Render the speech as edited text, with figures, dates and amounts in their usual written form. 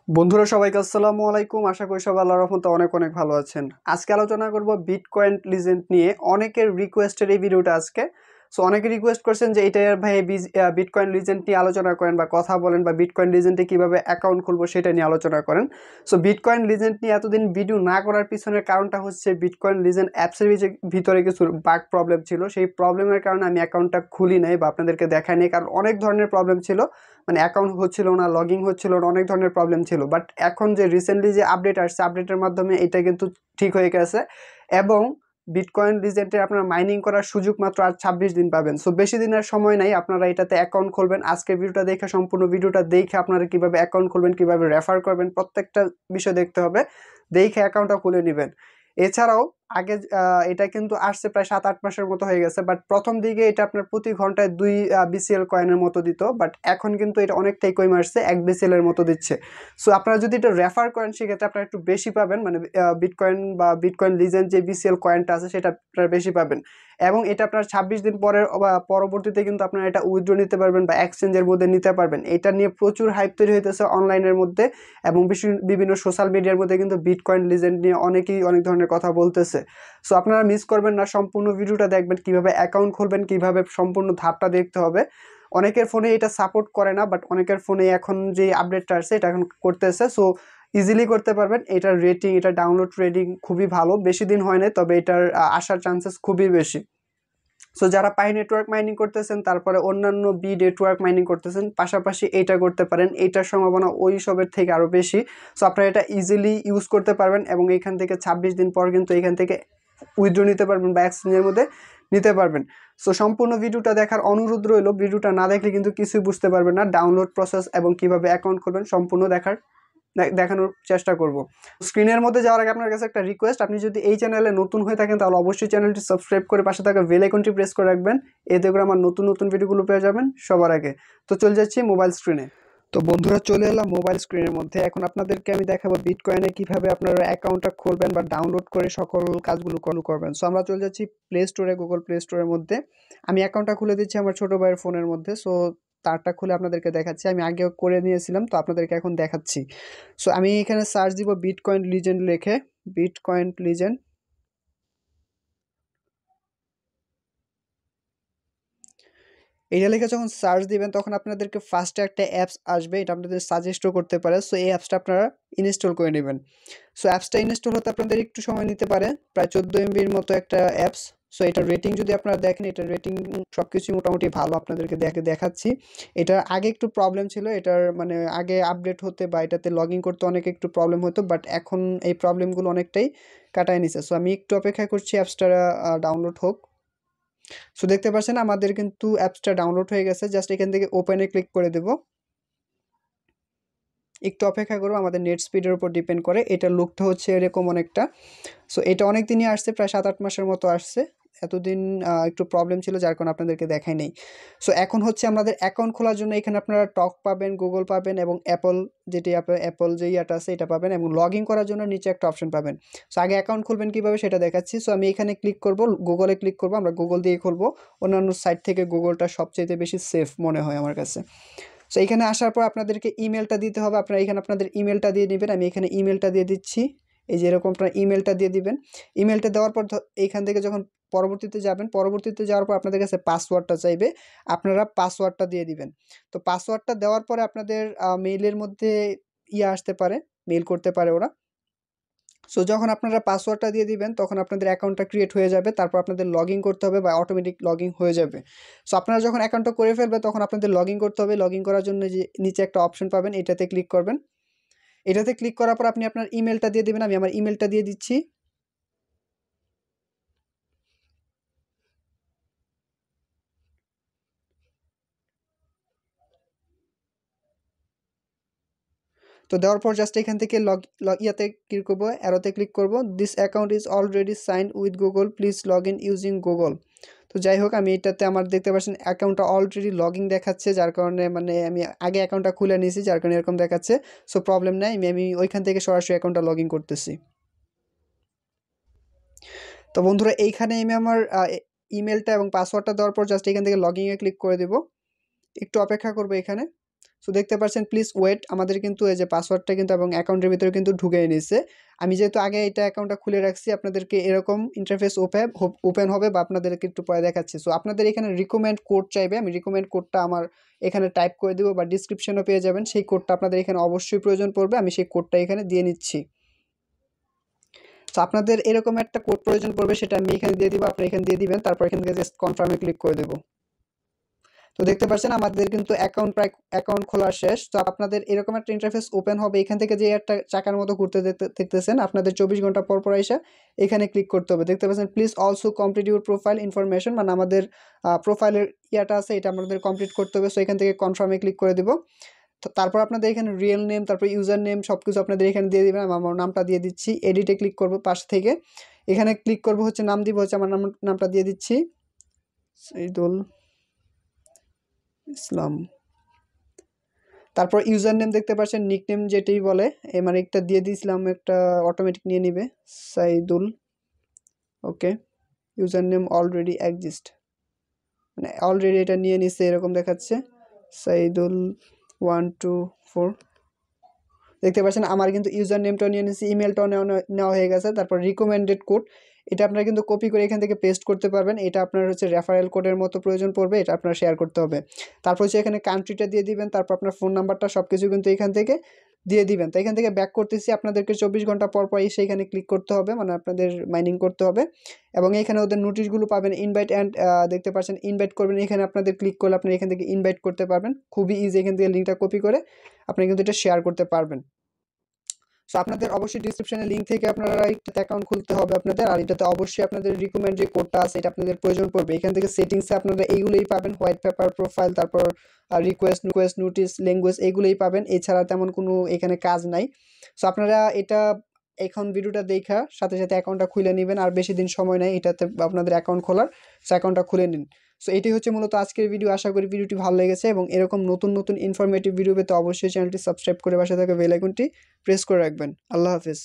বন্ধুরা সবাইকে আসসালামু আলাইকুম। আশা করি সবাই আল্লাহর রহমতে অনেক অনেক ভালো আছেন। আজকে আলোচনা করব বিটকয়েন লিজেন্ড নিয়ে। অনেকের রিকোয়েস্টের এই ভিডিওটা আজকে। সো অনেকে রিকোয়েস্ট করছেন যে এটা ভাই বিটকয়েন লিজেন্ড নিয়ে আলোচনা করেন বা কথা বলেন, বা বিটকয়েন লিজেন্ডে কিভাবে অ্যাকাউন্ট খুলবো সেটা নিয়ে আলোচনা করেন। সো বিটকয়েন লিজেন্ড নিয়ে এতদিন ভিডিও না করার পিছনের কারণটা হচ্ছে বিটকয়েন লিজেন্ড অ্যাপসের ভিতরে কিছু বাগ প্রবলেম ছিল। সেই প্রবলেমের কারণে আমি অ্যাকাউন্টটা খুলি নাই বা আপনাদেরকে দেখাই নাই, কারণ অনেক ধরনের প্রবলেম ছিল। মানে অ্যাকাউন্ট হচ্ছিল না, লগইন হচ্ছিল না, অনেক ধরনের প্রবলেম ছিল। বাট এখন যে রিসেন্টলি যে আপডেট আসছে, আপডেটের মাধ্যমে এটা কিন্তু ঠিক হয়ে গেছে। এবং বিটকয়েন লিজেন্ডের আপনারা মাইনিং করার সুযোগ মাত্র আর 26 দিন পাবেন। সো বেশি দিনের সময় নাই, আপনারা এটাতে অ্যাকাউন্ট খুলবেন। আজকের ভিডিওটা দেখে, সম্পূর্ণ ভিডিওটা দেখে আপনারা কিভাবে অ্যাকাউন্ট খুলবেন, কিভাবে রেফার করবেন, প্রত্যেকটা বিষয় দেখতে হবে। দেখে অ্যাকাউন্টটা খুলে নেবেন। এছাড়াও আগে এটা কিন্তু আসছে প্রায় 7-8 মাসের মতো হয়ে গেছে। বাট প্রথম দিকে এটা আপনার প্রতি ঘন্টায় 2 BCL কয়েনের মতো দিত। বাট এখন কিন্তু এটা অনেকটাই কমে আসছে, 1 BCL এর মতো দিচ্ছে। সো আপনারা যদি এটা রেফার করেন সেক্ষেত্রে আপনারা একটু বেশি পাবেন। মানে বিটকয়েন বা বিটকয়েন লিজেন্ড যে BCL কয়েনটা আছে সেটা আপনারা বেশি পাবেন। এবং এটা আপনার 26 দিন পরে বা পরবর্তীতে কিন্তু আপনারা এটা উইথড্র নিতে পারবেন বা এক্সচেঞ্জের মধ্যে নিতে পারবেন। এটা নিয়ে প্রচুর হাইপ তৈরি হইতেছে অনলাইনের মধ্যে, এবং বিভিন্ন সোশ্যাল মিডিয়ার মধ্যে কিন্তু বিটকয়েন লিজেন্ড নিয়ে অনেকেই অনেক ধরনের কথা বলতেছে। সো আপনারা মিস করবেন না, সম্পূর্ণ ভিডিওটা দেখবেন, কিভাবে অ্যাকাউন্ট খুলবেন, কিভাবে সম্পূর্ণ ধাপটা দেখতে হবে। অনেকের ফোনে এটা সাপোর্ট করে না, বাট অনেকের ফোনে এখন যে আপডেটটা আসছে এটা এখন করতেছে। সো ইজিলি করতে পারবেন। এটার রেটিং, এটা ডাউনলোড রেটিং খুবই ভালো, বেশি দিন হয় না, তবে এটার আসার চান্সেস খুবই বেশি। সো যারা পাই নেটওয়ার্ক মাইনিং করতেছেন, তারপরে অন্যান্য বি নেটওয়ার্ক মাইনিং করতেছেন, পাশাপাশি এটা করতে পারেন। এইটার সম্ভাবনা ওই সবের থেকে আরও বেশি। সো আপনারা এটা ইজিলি ইউজ করতে পারবেন, এবং এইখান থেকে 26 দিন পর কিন্তু এখান থেকে উইথড্র নিতে পারবেন বা এক্সচেঞ্জের মধ্যে নিতে পারবেন। সো সম্পূর্ণ ভিডিওটা দেখার অনুরোধ রইল। ভিডিওটা না দেখলে কিন্তু কিছুই বুঝতে পারবেন না। ডাউনলোড প্রসেস এবং কিভাবে অ্যাকাউন্ট করবেন সম্পূর্ণ দেখানোর চেষ্টা করব। স্ক্রিনের মধ্যে যাওয়ার আগে আপনার কাছে একটা রিকোয়েস্ট, আপনি যদি এই চ্যানেলে নতুন হয়ে থাকেন তাহলে অবশ্যই চ্যানেলটি সাবস্ক্রাইব করে পাশে থাকা বেল আইকনটি প্রেস করে রাখবেন। এতে করে আমার নতুন নতুন ভিডিওগুলো পেয়ে যাবেন সবার আগে। তো চলে যাচ্ছি মোবাইল স্ক্রিনে। তো বন্ধুরা, চলে এলাম মোবাইল স্ক্রিনের মধ্যে। এখন আপনাদেরকে আমি দেখাবো বিটকয়েনে কিভাবে আপনারা অ্যাকাউন্টটা খুলবেন বা ডাউনলোড করে সকল কাজগুলো করবেন। সো আমরা চলে যাচ্ছি প্লে স্টোরে, গুগল প্লে স্টোরের মধ্যে। আমি অ্যাকাউন্টটা খুলে দিচ্ছি আমার ছোটো ভাইয়ের ফোনের মধ্যে। সো তারটা খুলে আপনাদেরকে দেখাচ্ছি। আমি আগেও করে নিয়েছিলাম, তো আপনাদেরকে এখন দেখাচ্ছি। সো আমি এখানে সার্চ দিব বিটকয়েন লিজেন্ড লিখে, বিটকয়েন লিজেন্ড। এটা লিখে যখন সার্চ দিবেন তখন আপনাদেরকে ফার্স্টে একটা অ্যাপস আসবে, এটা আপনাদের সাজেস্টও করতে পারে। সো এই অ্যাপসটা আপনারা ইনস্টল করে নেবেন। সো অ্যাপসটা ইনস্টল হতে আপনাদের একটু সময় নিতে পারে, প্রায় 14 MBর মতো একটা অ্যাপস। সো এটার রেটিং যদি আপনারা দেখেন, এটার রেটিং সব কিছুই মোটামুটি ভালো, আপনাদেরকে দেখাচ্ছি। এটার আগে একটু প্রবলেম ছিল, এটার মানে আগে আপডেট হতে বা এটাতে লগ ইন করতে অনেক একটু প্রবলেম হতো, বাট এখন এই প্রবলেমগুলো অনেকটাই কাটায় নিছে। সো আমি একটু অপেক্ষা করছি অ্যাপসটা ডাউনলোড হোক। সো দেখতে পাচ্ছেন আমাদের কিন্তু অ্যাপসটা ডাউনলোড হয়ে গেছে। জাস্ট এখান থেকে ওপেনে ক্লিক করে দেব। একটু অপেক্ষা করবো, আমাদের নেট স্পিডের উপর ডিপেন্ড করে। এটার লুকটা হচ্ছে এরকম অনেকটা। সো এটা অনেক দিনই আসছে, প্রায় 7-8 মাসের মতো আসছে। এতদিন একটু প্রবলেম ছিল, যার কারণে আপনাদেরকে দেখাই নেই। সো এখন হচ্ছে আমাদের অ্যাকাউন্ট খোলার জন্য এখানে আপনারা টক পাবেন, গুগল পাবেন, এবং অ্যাপল, যেটি অ্যাপল যে ইয়াটা আছে এটা পাবেন, এবং লগ ইন করার জন্য নিচে একটা অপশন পাবেন। সো আগে অ্যাকাউন্ট খুলবেন কীভাবে সেটা দেখাচ্ছি। সো আমি এখানে ক্লিক করব, গুগলে ক্লিক করব, আমরা গুগল দিয়ে খুলবো। অন্যান্য সাইট থেকে গুগলটা সবচেয়ে বেশি সেফ মনে হয় আমার কাছে। সো এখানে আসার পর আপনাদেরকে ইমেলটা দিতে হবে। আপনারা এখানে আপনাদের ইমেলটা দিয়ে নেবেন। আমি এখানে ইমেলটা দিয়ে দিচ্ছি। এই যে এরকম আপনার ইমেলটা দিয়ে দিবেন। ইমেলটা দেওয়ার পর এইখান থেকে যখন পরবর্তীতে যাবেন, পরবর্তীতে যাওয়ার পর আপনাদের কাছে পাসওয়ার্ডটা চাইবে, আপনারা পাসওয়ার্ডটা দিয়ে দিবেন। তো পাসওয়ার্ডটা দেওয়ার পরে আপনাদের মেইলের মধ্যে আসতে পারে, মেইল করতে পারে ওরা। সো যখন আপনারা পাসওয়ার্ডটা দিয়ে দিবেন তখন আপনাদের অ্যাকাউন্টটা ক্রিয়েট হয়ে যাবে। তারপর আপনাদের লগ ইন করতে হবে বা অটোমেটিক লগ ইন হয়ে যাবে। সো আপনারা যখন অ্যাকাউন্টটা করে ফেলবে তখন আপনাদের লগ ইন করতে হবে। লগ ইন করার জন্য যে নিচে একটা অপশন পাবেন, এটাতে ক্লিক করবেন। এটাতে ক্লিক করার পর আপনি আপনার ইমেলটা দিয়ে দেবেন। আমি আমার ইমেলটা দিয়ে দিচ্ছি। তো দেওয়ার পর জাস্ট এখান থেকে ইয়াতে ক্লিক করবো, অ্যারোতে ক্লিক করব। This account is already signed with Google, please log in using Google. তো যাই হোক, আমি এটাতে আমার দেখতে পাচ্ছেন অ্যাকাউন্টটা অলরেডি লগ ইন দেখাচ্ছে, যার কারণে মানে আমি আগে অ্যাকাউন্টটা খুলে নিয়েছি, যার কারণে এরকম দেখাচ্ছে। সো প্রবলেম নাই, আমি ওইখান থেকে সরাসরি অ্যাকাউন্টটা লগ ইন করতেছি। তো বন্ধুরা, এইখানে আমি আমার ইমেলটা এবং পাসওয়ার্ডটা দেওয়ার পর জাস্ট এখান থেকে লগ ইনে ক্লিক করে দেবো। একটু অপেক্ষা করবো এখানে। সো দেখতে পাচ্ছেন প্লিজ ওয়েট, আমাদের কিন্তু এই যে পাসওয়ার্ডটা কিন্তু এবং অ্যাকাউন্টের ভিতরে কিন্তু ঢুকে নিয়েছে। আমি যেহেতু আগে এটা অ্যাকাউন্টটা খুলে রাখছি, আপনাদেরকে এরকম ইন্টারফেস ওপেন হবে বা আপনাদেরকে একটু পরে দেখাচ্ছি। সো আপনাদের এখানে রিকমেন্ড কোড চাইবে, আমি রিকমেন্ড কোডটা আমার এখানে টাইপ করে দেবো বা ডিসক্রিপশনও পেয়ে যাবেন। সেই কোডটা আপনাদের এখানে অবশ্যই প্রয়োজন পড়বে, আমি সেই কোডটা এখানে দিয়ে নিচ্ছি। তো আপনাদের এরকম একটা কোড প্রয়োজন পড়বে, সেটা আমি এখানে দিয়ে দিব, আপনি এখানে দিয়ে দিবেন, তারপর এখান থেকে জাস্ট কনফার্মে ক্লিক করে দেবো। তো দেখতে পাচ্ছেন আমাদের কিন্তু অ্যাকাউন্ট খোলা শেষ। তো আপনাদের এরকম একটা ইন্টারফেস ওপেন হবে, এখান থেকে যে একটা চাকার মতো ঘুরতে দেখতেছেন, আপনাদের 24 ঘন্টা পর পর এসে এখানে ক্লিক করতে হবে। দেখতে পাচ্ছেন please also complete your profile information, মানে আমাদের প্রোফাইলের ইয়াটা আছে এটা আমাদের কমপ্লিট করতে হবে। সো এখান থেকে কনফার্মে ক্লিক করে দিব। তো তারপর আপনাদের এখানে রিয়েল নেম, তারপর ইউজার নেম সব কিছু আপনাদের এখানে দিয়ে দিবেন। আমার নামটা দিয়ে দিচ্ছি, এডিটে ক্লিক করব পাশ থেকে, এখানে ক্লিক করব হচ্ছে নাম দিব হচ্ছে আমার নামটা দিয়ে দিচ্ছি সৈদুল ইসলাম। তারপর ইউজার নেম দেখতে পাচ্ছেন নিক নেম যেটাই বলে, মানে একটা দিয়ে দিয়েছিলাম, একটা অটোমেটিক নিয়ে নিবে সাইদুল। ওকে, ইউজার নেম অলরেডি এক্সিস্ট, মানে অলরেডি এটা নিয়ে নিচ্ছে এরকম দেখাচ্ছে সাইদুল 124। দেখতে পাচ্ছেন আমার কিন্তু ইউজার নেমটাও নিয়ে নিয়েছি, ইমেলটাও নেওয়া হয়ে গেছে। তারপর রিকমেন্ডেড কোড, এটা আপনারা কিন্তু কপি করে এখান থেকে পেস্ট করতে পারবেন। এটা আপনার হচ্ছে রেফারেল কোডের মতো প্রয়োজন পড়বে, এটা আপনারা শেয়ার করতে হবে। তারপর হচ্ছে এখানে কান্ট্রিটা দিয়ে দিবেন, তারপর আপনার ফোন নাম্বারটা সব কিছু কিন্তু এখান থেকে দিয়ে দিবেন। তো এখান থেকে ব্যাক করতেছি, আপনাদেরকে 24 ঘন্টা পর পর এসে এখানে ক্লিক করতে হবে, মানে আপনাদের মাইনিং করতে হবে। এবং এখানে ওদের নোটিশগুলো পাবেন, ইনভাইট অ্যান্ড দেখতে পাচ্ছেন ইনভাইট করবেন, এখানে আপনাদের ক্লিক করলে আপনি এখান থেকে ইনভাইট করতে পারবেন। খুবই ইজি, এখান থেকে লিঙ্কটা কপি করে আপনি কিন্তু এটা শেয়ার করতে পারবেন। সো আপনাদের অবশ্যই ডিসক্রিপশনের লিঙ্ক থেকে আপনারা একটা অ্যাকাউন্ট খুলতে হবে আপনাদের। আর এটাতে অবশ্যই আপনাদের রিকমেন্ড যে কোডটা আছে এটা আপনাদের প্রয়োজন পড়বে। এখান থেকে সেটিংসে আপনারা এইগুলোই পাবেন, হোয়াইট পেপার, প্রোফাইল, তারপর রিকোয়েস্ট নোটিস, ল্যাঙ্গুয়েজ, এইগুলোই পাবেন। এছাড়া তেমন কোনো এখানে কাজ নাই। সো আপনারা এটা এখন ভিডিওটা দেখা সাথে সাথে অ্যাকাউন্টটা খুলে নেবেন, আর বেশি দিন সময় নেই এটাতে আপনাদের অ্যাকাউন্ট খোলার। সো অ্যাকাউন্টটা খুলে নিন। সো এটাই হচ্ছে মূলত আজকের ভিডিও। আশা করি ভিডিওটি ভালো লেগেছে, এবং এরকম নতুন নতুন ইনফরমেটিভ ভিডিও পেতে অবশ্যই চ্যানেলটি সাবস্ক্রাইব করে পাশে থাকা বেল আইকনটি প্রেস করে রাখবেন। আল্লাহ হাফেজ।